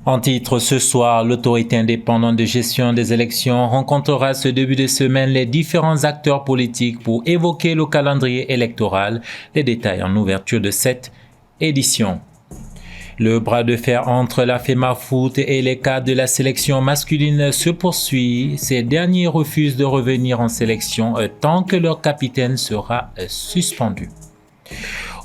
En titre ce soir, l'autorité indépendante de gestion des élections rencontrera ce début de semaine les différents acteurs politiques pour évoquer le calendrier électoral. Les détails en ouverture de cette édition. Le bras de fer entre la FEMAFOOT et les cadres de la sélection masculine se poursuit. Ces derniers refusent de revenir en sélection tant que leur capitaine sera suspendu.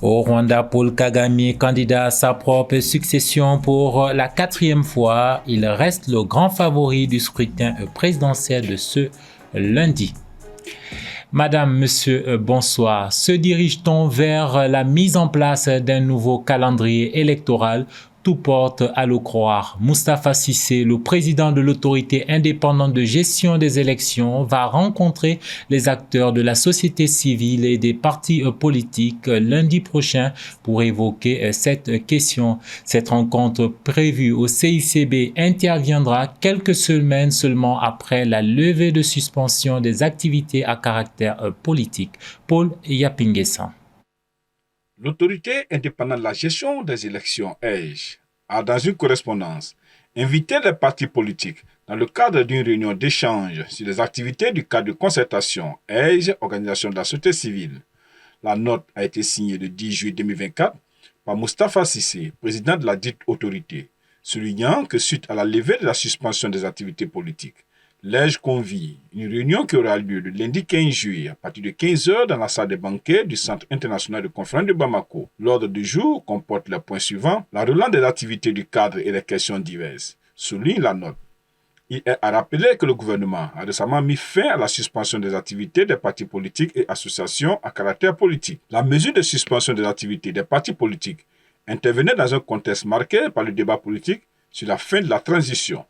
Au Rwanda, Paul Kagame, candidat à sa propre succession pour la 4e fois, il reste le grand favori du scrutin présidentiel de ce lundi. Madame, monsieur, bonsoir. Se dirige-t-on vers la mise en place d'un nouveau calendrier électoral? Tout porte à le croire. Moustapha Cissé, le président de l'autorité indépendante de gestion des élections, va rencontrer les acteurs de la société civile et des partis politiques lundi prochain pour évoquer cette question. Cette rencontre prévue au CICB interviendra quelques semaines seulement après la levée de suspension des activités à caractère politique. Paul Yapinguessan. L'autorité indépendante de la gestion des élections, EIGE, a dans une correspondance invité les partis politiques dans le cadre d'une réunion d'échange sur les activités du cadre de concertation EIGE, Organisation de la société civile. La note a été signée le 10 juillet 2024 par Moustapha Cissé, président de la dite autorité, soulignant que suite à la levée de la suspension des activités politiques, l'EIGE convie une réunion qui aura lieu le lundi 15 juillet à partir de 15 h dans la salle des banquets du Centre international de conférence de Bamako. L'ordre du jour comporte les points suivants: la relance des activités du cadre et les questions diverses. Souligne la note. Il est à rappeler que le gouvernement a récemment mis fin à la suspension des activités des partis politiques et associations à caractère politique. La mesure de suspension des activités des partis politiques intervenait dans un contexte marqué par le débat politique sur la fin de la transition.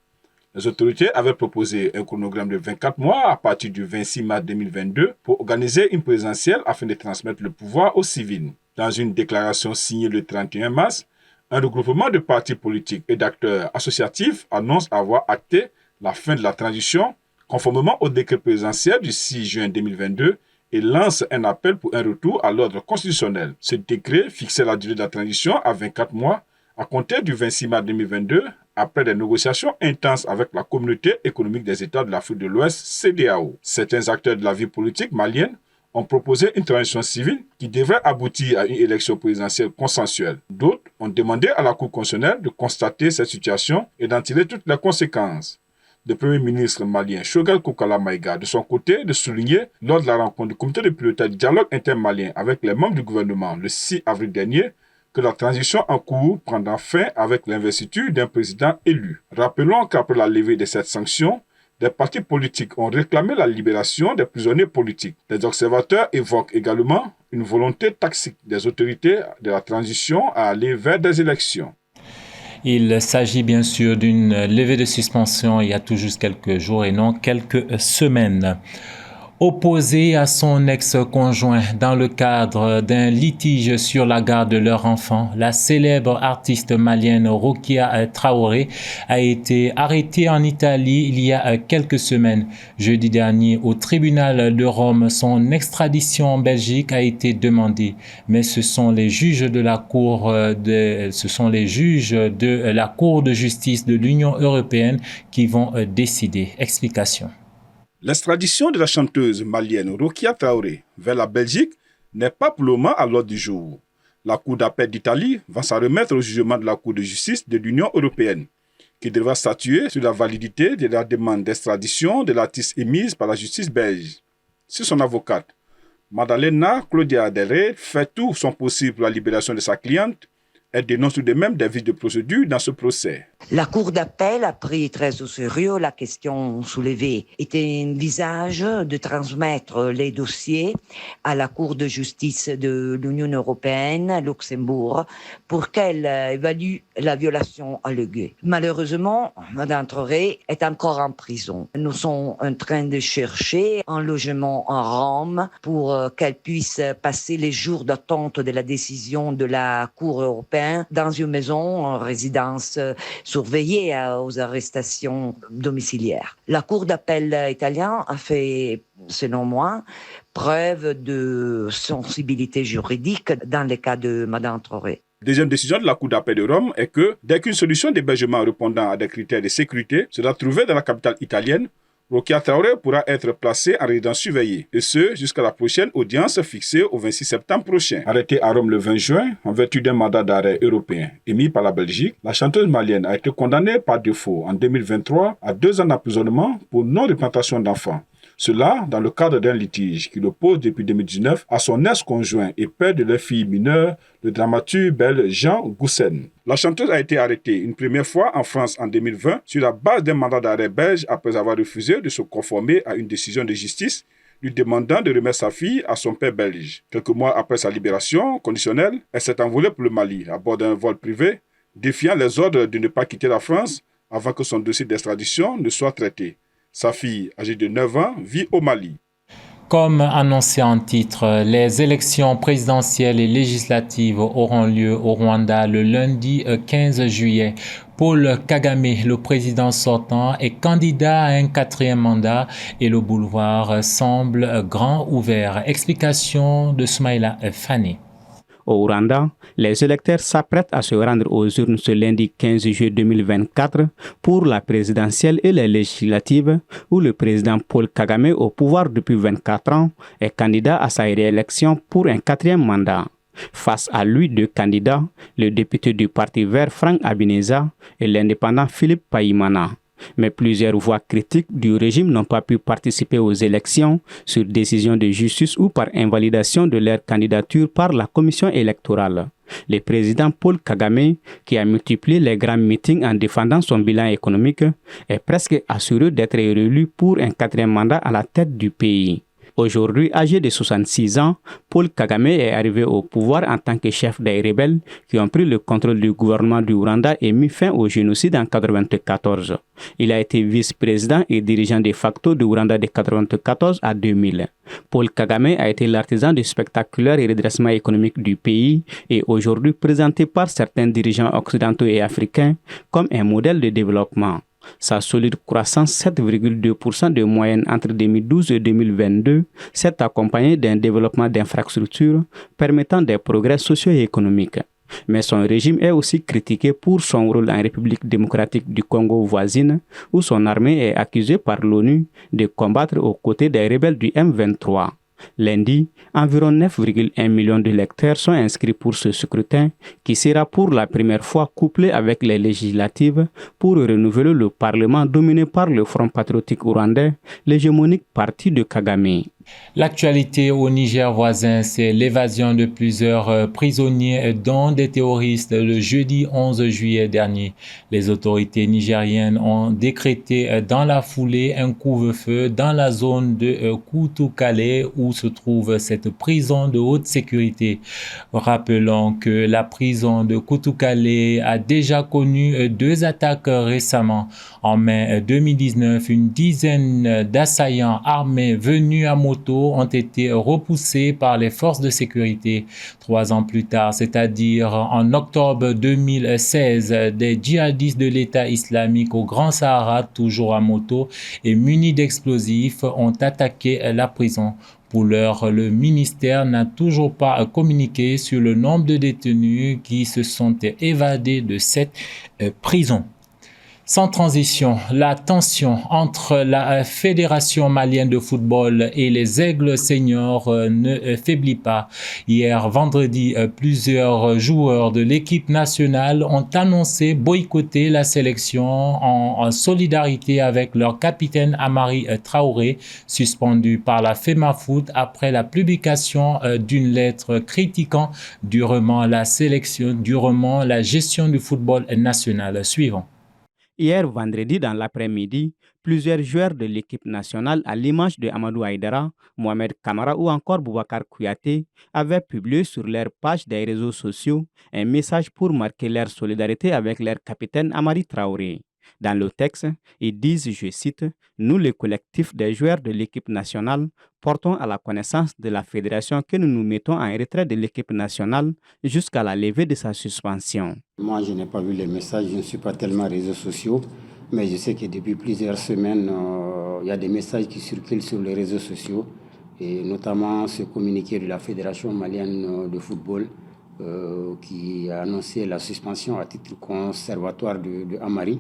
Les autorités avaient proposé un chronogramme de 24 mois à partir du 26 mars 2022 pour organiser une présidentielle afin de transmettre le pouvoir aux civils. Dans une déclaration signée le 31 mars, un regroupement de partis politiques et d'acteurs associatifs annonce avoir acté la fin de la transition conformément au décret présidentiel du 6 juin 2022 et lance un appel pour un retour à l'ordre constitutionnel. Ce décret fixait la durée de la transition à 24 mois à compter du 26 mars 2022 après des négociations intenses avec la Communauté économique des États de l'Afrique de l'Ouest, CEDEAO. Certains acteurs de la vie politique malienne ont proposé une transition civile qui devrait aboutir à une élection présidentielle consensuelle. D'autres ont demandé à la Cour constitutionnelle de constater cette situation et d'en tirer toutes les conséquences. Le Premier ministre malien Choguel Kokala Maïga, de son côté, de souligner lors de la rencontre du comité de pilotage du dialogue intermalien avec les membres du gouvernement le 6 avril dernier que la transition en cours prendra fin avec l'investiture d'un président élu. Rappelons qu'après la levée de cette sanction, des partis politiques ont réclamé la libération des prisonniers politiques. Les observateurs évoquent également une volonté taxique des autorités de la transition à aller vers des élections. Il s'agit bien sûr d'une levée de suspension il y a tout juste quelques jours et non quelques semaines. Opposé à son ex-conjoint dans le cadre d'un litige sur la garde de leur enfant, la célèbre artiste malienne Rokia Traoré a été arrêtée en Italie il y a quelques semaines. Jeudi dernier, au tribunal de Rome, son extradition en Belgique a été demandée, mais ce sont les juges de la Cour de justice de l'Union européenne qui vont décider. Explication. L'extradition de la chanteuse malienne Rokia Traoré vers la Belgique n'est pas pour le moment à l'ordre du jour. La Cour d'appel d'Italie va s'en remettre au jugement de la Cour de justice de l'Union européenne, qui devra statuer sur la validité de la demande d'extradition de l'artiste émise par la justice belge. Si son avocate, Madalena Claudia Del Rey, fait tout son possible pour la libération de sa cliente, elle dénonce tout de même des vices de procédure dans ce procès. La Cour d'appel a pris très au sérieux la question soulevée et envisage de transmettre les dossiers à la Cour de justice de l'Union européenne à Luxembourg pour qu'elle évalue la violation alléguée. Malheureusement, Mme Traoré est encore en prison. Nous sommes en train de chercher un logement en Rome pour qu'elle puisse passer les jours d'attente de la décision de la Cour européenne dans une maison en résidence surveillée aux arrestations domiciliaires. La Cour d'appel italienne a fait, selon moi, preuve de sensibilité juridique dans le cas de Mme Traoré. Deuxième décision de la Cour d'appel de Rome est que, dès qu'une solution d'hébergement répondant à des critères de sécurité sera trouvée dans la capitale italienne, Rokia Traoré pourra être placé en résidence surveillée, et ce jusqu'à la prochaine audience fixée au 26 septembre prochain. Arrêtée à Rome le 20 juin, en vertu d'un mandat d'arrêt européen émis par la Belgique, la chanteuse malienne a été condamnée par défaut en 2023 à 2 ans d'emprisonnement pour non-représentation d'enfants. Cela dans le cadre d'un litige qui l'oppose depuis 2019 à son ex-conjoint et père de leur fille mineure, le dramaturge belge Jean Goussen. La chanteuse a été arrêtée une première fois en France en 2020 sur la base d'un mandat d'arrêt belge après avoir refusé de se conformer à une décision de justice lui demandant de remettre sa fille à son père belge. Quelques mois après sa libération conditionnelle, elle s'est envolée pour le Mali à bord d'un vol privé, défiant les ordres de ne pas quitter la France avant que son dossier d'extradition ne soit traité. Sa fille, âgée de 9 ans, vit au Mali. Comme annoncé en titre, les élections présidentielles et législatives auront lieu au Rwanda le lundi 15 juillet. Paul Kagame, le président sortant, est candidat à un 4e mandat et le boulevard semble grand ouvert. Explication de Soumaïla Fane. Au Rwanda, les électeurs s'apprêtent à se rendre aux urnes ce lundi 15 juillet 2024 pour la présidentielle et les législatives où le président Paul Kagame, au pouvoir depuis 24 ans, est candidat à sa réélection pour un 4e mandat. Face à lui, 2 candidats, le député du Parti vert Frank Habineza et l'indépendant Philippe Paimana. Mais plusieurs voix critiques du régime n'ont pas pu participer aux élections sur décision de justice ou par invalidation de leur candidature par la commission électorale. Le président Paul Kagame, qui a multiplié les grands meetings en défendant son bilan économique, est presque assuré d'être réélu pour un 4e mandat à la tête du pays. Aujourd'hui, âgé de 66 ans, Paul Kagame est arrivé au pouvoir en tant que chef des rebelles qui ont pris le contrôle du gouvernement du Rwanda et mis fin au génocide en 1994. Il a été vice-président et dirigeant de facto du Rwanda de 1994 à 2000. Paul Kagame a été l'artisan du spectaculaire redressement économique du pays et aujourd'hui présenté par certains dirigeants occidentaux et africains comme un modèle de développement. Sa solide croissance 7,2% de moyenne entre 2012 et 2022 s'est accompagnée d'un développement d'infrastructures permettant des progrès socio-économiques. Mais son régime est aussi critiqué pour son rôle en République démocratique du Congo voisine, où son armée est accusée par l'ONU de combattre aux côtés des rebelles du M23. Lundi, environ 9,1 millions d'électeurs sont inscrits pour ce scrutin qui sera pour la première fois couplé avec les législatives pour renouveler le Parlement dominé par le Front patriotique rwandais, l'hégémonique parti de Kagame. L'actualité au Niger voisin, c'est l'évasion de plusieurs prisonniers, dont des terroristes, le jeudi 11 juillet dernier. Les autorités nigériennes ont décrété dans la foulée un couvre-feu dans la zone de Koutoukale où se trouve cette prison de haute sécurité. Rappelons que la prison de Koutoukale a déjà connu 2 attaques récemment. En mai 2019, une dizaine d'assaillants armés venus à moto ont été repoussés par les forces de sécurité. 3 ans plus tard, c'est-à-dire en octobre 2016, des djihadistes de l'État islamique au Grand Sahara, toujours à moto et munis d'explosifs, ont attaqué la prison. Pour l'heure, le ministère n'a toujours pas communiqué sur le nombre de détenus qui se sont évadés de cette prison. Sans transition, la tension entre la Fédération malienne de football et les Aigles seniors ne faiblit pas. Hier, vendredi, plusieurs joueurs de l'équipe nationale ont annoncé boycotter la sélection en solidarité avec leur capitaine Amari Traoré, suspendu par la FEMAFOOT après la publication d'une lettre critiquant durement la gestion du football national. Suivant. Hier vendredi dans l'après-midi, plusieurs joueurs de l'équipe nationale à l'image de Amadou Aïdara, Mohamed Kamara ou encore Boubacar Kouyaté avaient publié sur leur page des réseaux sociaux un message pour marquer leur solidarité avec leur capitaine Amari Traoré. Dans le texte, ils disent, je cite, « Nous, le collectif des joueurs de l'équipe nationale, portons à la connaissance de la fédération que nous nous mettons en retrait de l'équipe nationale jusqu'à la levée de sa suspension. » Moi, je n'ai pas vu les messages, je ne suis pas tellement réseaux sociaux, mais je sais que depuis plusieurs semaines, il y a des messages qui circulent sur les réseaux sociaux, et notamment ce communiqué de la Fédération malienne de football, qui a annoncé la suspension à titre conservatoire de Amari,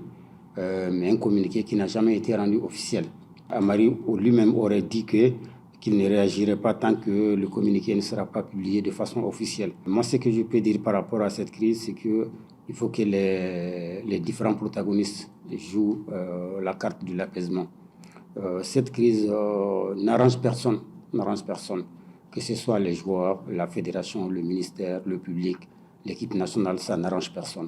mais un communiqué qui n'a jamais été rendu officiel. Amari lui-même aurait dit qu'il ne réagirait pas tant que le communiqué ne sera pas publié de façon officielle. Moi, ce que je peux dire par rapport à cette crise, c'est qu'il faut que les différents protagonistes jouent la carte de l'apaisement. Cette crise n'arrange personne, que ce soit les joueurs, la fédération, le ministère, le public, l'équipe nationale, ça n'arrange personne.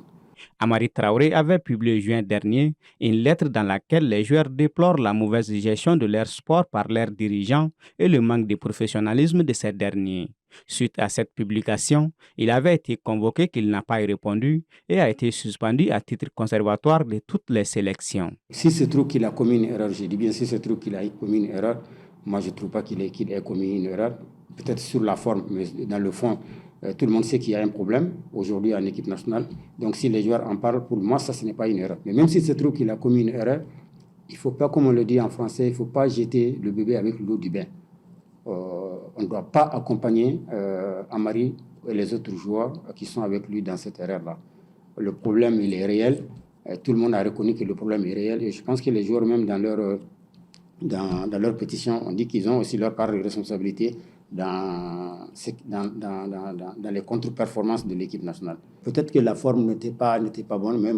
Amari Traoré avait publié juin dernier une lettre dans laquelle les joueurs déplorent la mauvaise gestion de leur sport par leurs dirigeants et le manque de professionnalisme de ces derniers. Suite à cette publication, il avait été convoqué qu'il n'a pas répondu et a été suspendu à titre conservatoire de toutes les sélections. Si se trouve qu'il a commis une erreur, je dis bien si se trouve qu'il a commis une erreur, moi je ne trouve pas qu'il ait commis une erreur, peut-être sur la forme, mais dans le fond, tout le monde sait qu'il y a un problème aujourd'hui en équipe nationale. Donc si les joueurs en parlent, pour moi, ça ce n'est pas une erreur. Mais même s'il se trouve qu'il a commis une erreur, il ne faut pas, comme on le dit en français, il ne faut pas jeter le bébé avec l'eau du bain. On ne doit pas accompagner Amari et les autres joueurs qui sont avec lui dans cette erreur-là. Le problème, il est réel. Tout le monde a reconnu que le problème est réel. Et je pense que les joueurs, même dans leur pétition, ont dit qu'ils ont aussi leur part de responsabilité dans les contre-performances de l'équipe nationale. Peut-être que la forme n'était pas bonne, mais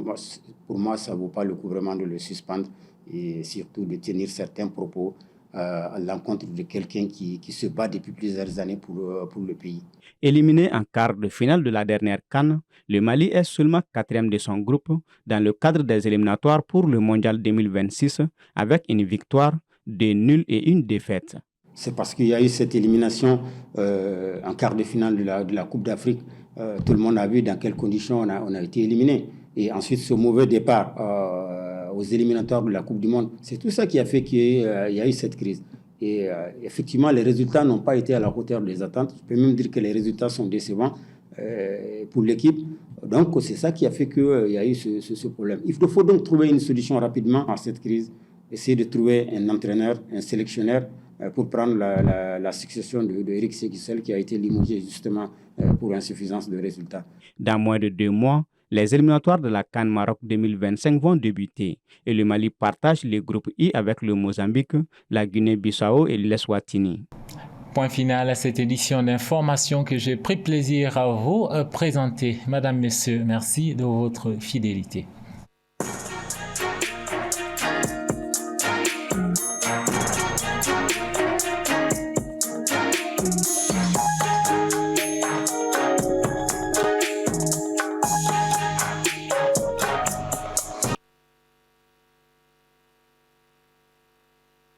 pour moi, ça ne vaut pas le coup vraiment de le suspendre et surtout de tenir certains propos à l'encontre de quelqu'un qui se bat depuis plusieurs années pour le pays. Éliminé en quart de finale de la dernière CAN, le Mali est seulement 4e de son groupe dans le cadre des éliminatoires pour le Mondial 2026 avec une victoire, 2 nuls et 1 défaite. C'est parce qu'il y a eu cette élimination en quart de finale de la Coupe d'Afrique. Tout le monde a vu dans quelles conditions on a été éliminé. Et ensuite, ce mauvais départ aux éliminatoires de la Coupe du Monde, c'est tout ça qui a fait qu'il y a eu cette crise. Et effectivement, les résultats n'ont pas été à la hauteur des attentes. Je peux même dire que les résultats sont décevants pour l'équipe. Donc, c'est ça qui a fait qu'il y a eu ce problème. Il faut donc trouver une solution rapidement à cette crise. Essayer de trouver un entraîneur, un sélectionneur pour prendre la succession de Eric Sekissel qui a été limogé justement pour insuffisance de résultats. Dans moins de 2 mois, les éliminatoires de la CAN Maroc 2025 vont débuter et le Mali partage les groupes I avec le Mozambique, la Guinée-Bissau et l'Eswatini. Point final à cette édition d'information que j'ai pris plaisir à vous présenter. Madame, Messieurs, merci de votre fidélité.